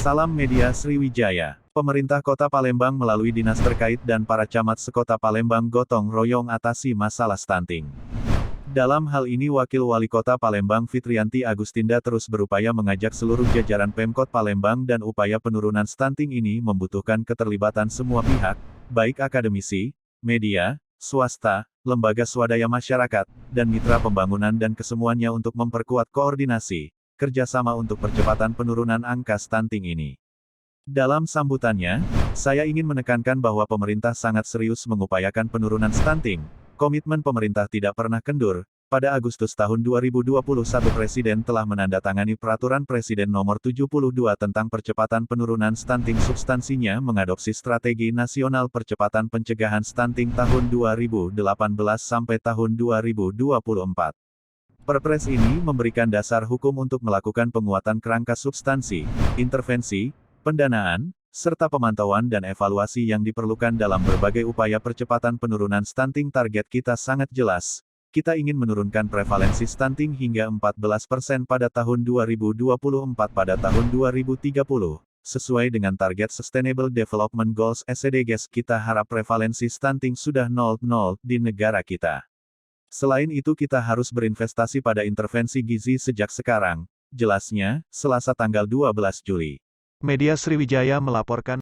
Salam Media Sriwijaya. Pemerintah Kota Palembang melalui dinas terkait dan para camat sekota Palembang gotong royong atasi masalah stunting. Dalam hal ini Wakil Wali Kota Palembang Fitriyanti Agustinda terus berupaya mengajak seluruh jajaran Pemkot Palembang dan upaya penurunan stunting ini membutuhkan keterlibatan semua pihak, baik akademisi, media, swasta, lembaga swadaya masyarakat, dan mitra pembangunan dan kesemuanya untuk memperkuat koordinasi, kerjasama untuk percepatan penurunan angka stunting ini. Dalam sambutannya, saya ingin menekankan bahwa pemerintah sangat serius mengupayakan penurunan stunting. Komitmen pemerintah tidak pernah kendur. Pada Agustus tahun 2021 Presiden telah menandatangani Peraturan Presiden Nomor 72 tentang percepatan penurunan stunting, substansinya mengadopsi Strategi Nasional Percepatan Pencegahan Stunting tahun 2018 sampai tahun 2024. Perpres ini memberikan dasar hukum untuk melakukan penguatan kerangka substansi, intervensi, pendanaan, serta pemantauan dan evaluasi yang diperlukan dalam berbagai upaya percepatan penurunan stunting. Target kita sangat jelas. Kita ingin menurunkan prevalensi stunting hingga 14% pada tahun 2024 pada tahun 2030. Sesuai dengan target Sustainable Development Goals (SDGs), kita harap prevalensi stunting sudah 0,0 di negara kita. Selain itu kita harus berinvestasi pada intervensi gizi sejak sekarang, jelasnya, Selasa tanggal 12 Juli. Media Sriwijaya melaporkan.